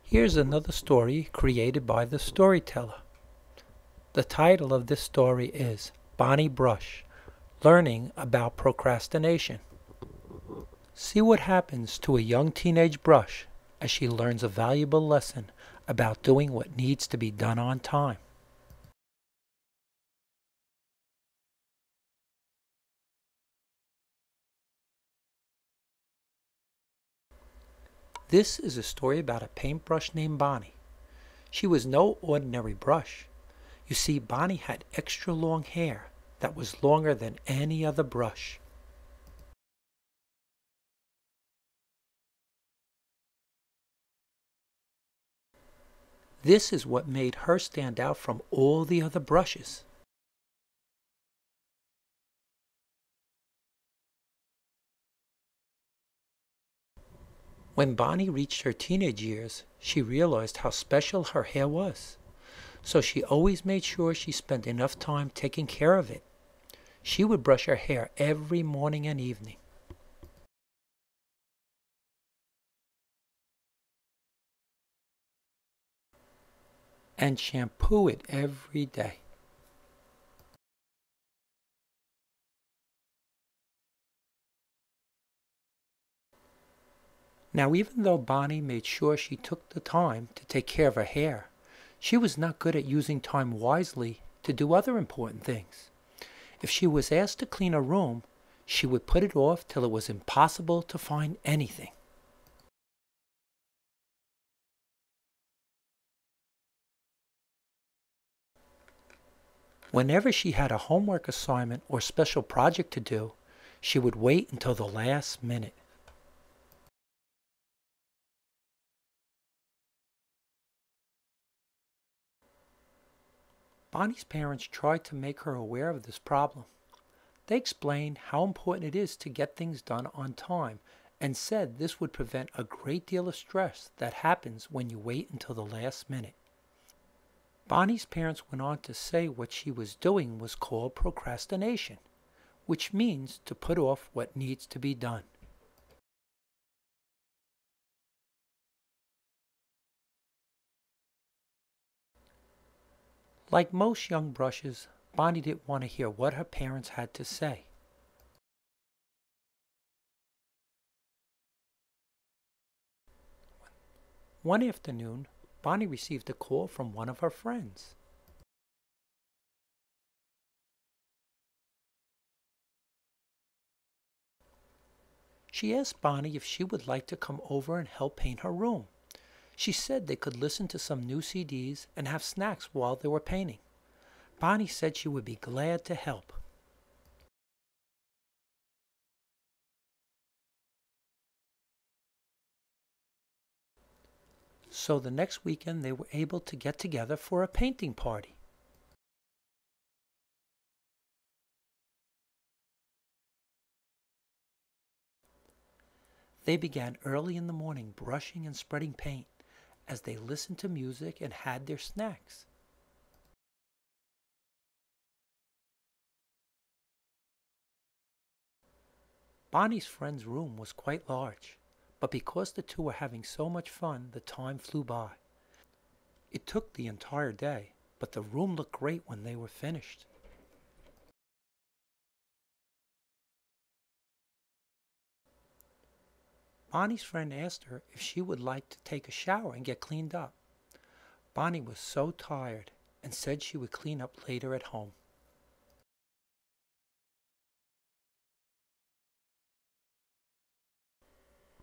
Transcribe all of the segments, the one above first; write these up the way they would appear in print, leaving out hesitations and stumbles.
Here's another story created by the storyteller. The title of this story is Bonnie Brush, Learning About Procrastination. See what happens to a young teenage brush as she learns a valuable lesson about doing what needs to be done on time. This is a story about a paintbrush named Bonnie. She was no ordinary brush. You see, Bonnie had extra long hair that was longer than any other brush. This is what made her stand out from all the other brushes. When Bonnie reached her teenage years, she realized how special her hair was. So she always made sure she spent enough time taking care of it. She would brush her hair every morning and evening. And shampoo it every day. Now, even though Bonnie made sure she took the time to take care of her hair, she was not good at using time wisely to do other important things. If she was asked to clean her room, she would put it off till it was impossible to find anything. Whenever she had a homework assignment or special project to do, she would wait until the last minute. Bonnie's parents tried to make her aware of this problem. They explained how important it is to get things done on time and said this would prevent a great deal of stress that happens when you wait until the last minute. Bonnie's parents went on to say what she was doing was called procrastination, which means to put off what needs to be done. Like most young brushes, Bonnie didn't want to hear what her parents had to say. One afternoon, Bonnie received a call from one of her friends. She asked Bonnie if she would like to come over and help paint her room. She said they could listen to some new CDs and have snacks while they were painting. Bonnie said she would be glad to help. So the next weekend they were able to get together for a painting party. They began early in the morning brushing and spreading paint as they listened to music and had their snacks. Bonnie's friend's room was quite large, but because the two were having so much fun, the time flew by. It took the entire day, but the room looked great when they were finished. Bonnie's friend asked her if she would like to take a shower and get cleaned up. Bonnie was so tired and said she would clean up later at home.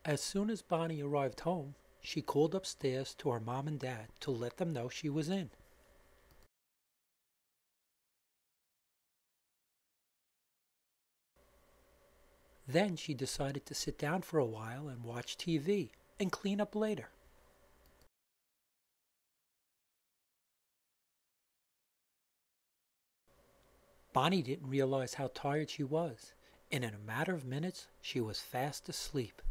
As soon as Bonnie arrived home, she called upstairs to her mom and dad to let them know she was in. Then she decided to sit down for a while and watch TV and clean up later. Bonnie didn't realize how tired she was, and in a matter of minutes she was fast asleep.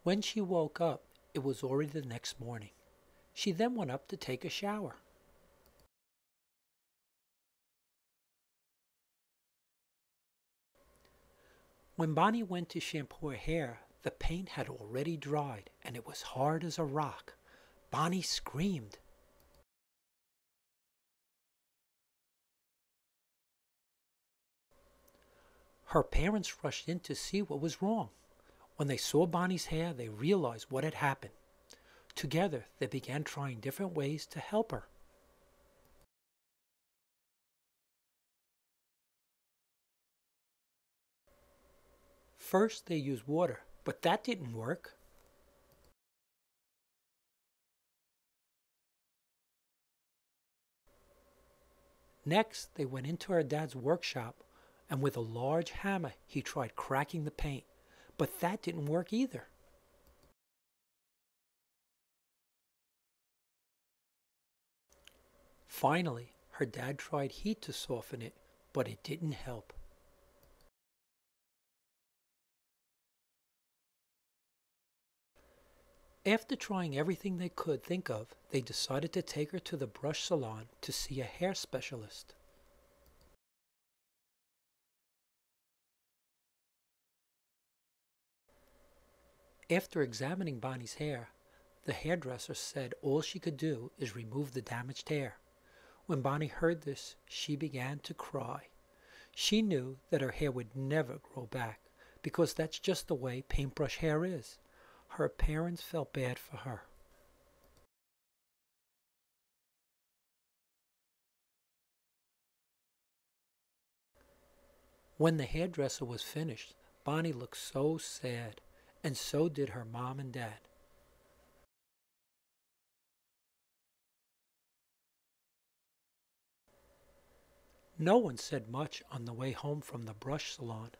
When she woke up, it was already the next morning. She then went up to take a shower. When Bonnie went to shampoo her hair, the paint had already dried and it was hard as a rock. Bonnie screamed. Her parents rushed in to see what was wrong. When they saw Bonnie's hair, they realized what had happened. Together, they began trying different ways to help her. First, they used water, but that didn't work. Next, they went into her dad's workshop, and with a large hammer, he tried cracking the paint, but that didn't work either. Finally, her dad tried heat to soften it, but it didn't help. After trying everything they could think of, they decided to take her to the brush salon to see a hair specialist. After examining Bonnie's hair, the hairdresser said all she could do is remove the damaged hair. When Bonnie heard this, she began to cry. She knew that her hair would never grow back, because that's just the way paintbrush hair is. Her parents felt bad for her. When the hairdresser was finished, Bonnie looked so sad, and so did her mom and dad. No one said much on the way home from the brush salon.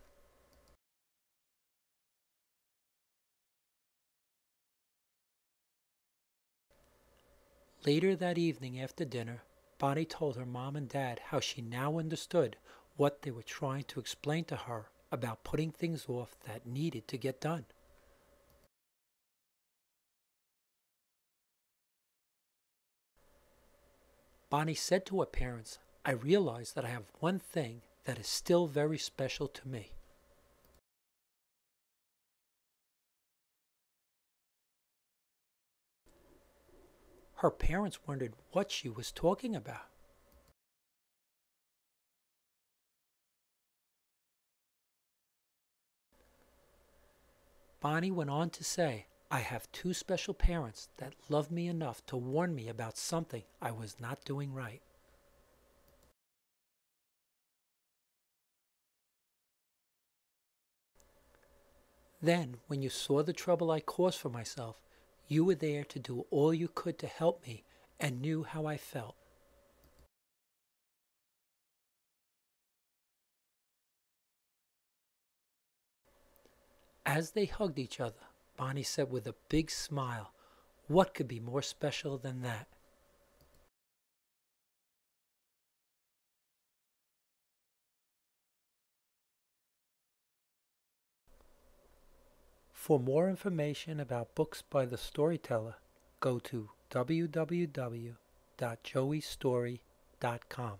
Later that evening after dinner, Bonnie told her mom and dad how she now understood what they were trying to explain to her about putting things off that needed to get done. Bonnie said to her parents, "I realize that I have one thing that is still very special to me." Her parents wondered what she was talking about. Bonnie went on to say, "I have two special parents that love me enough to warn me about something I was not doing right." Then, when you saw the trouble I caused for myself, you were there to do all you could to help me and knew how I felt. As they hugged each other, Bonnie said with a big smile, "What could be more special than that?" For more information about books by the storyteller, go to www.joeystory.com.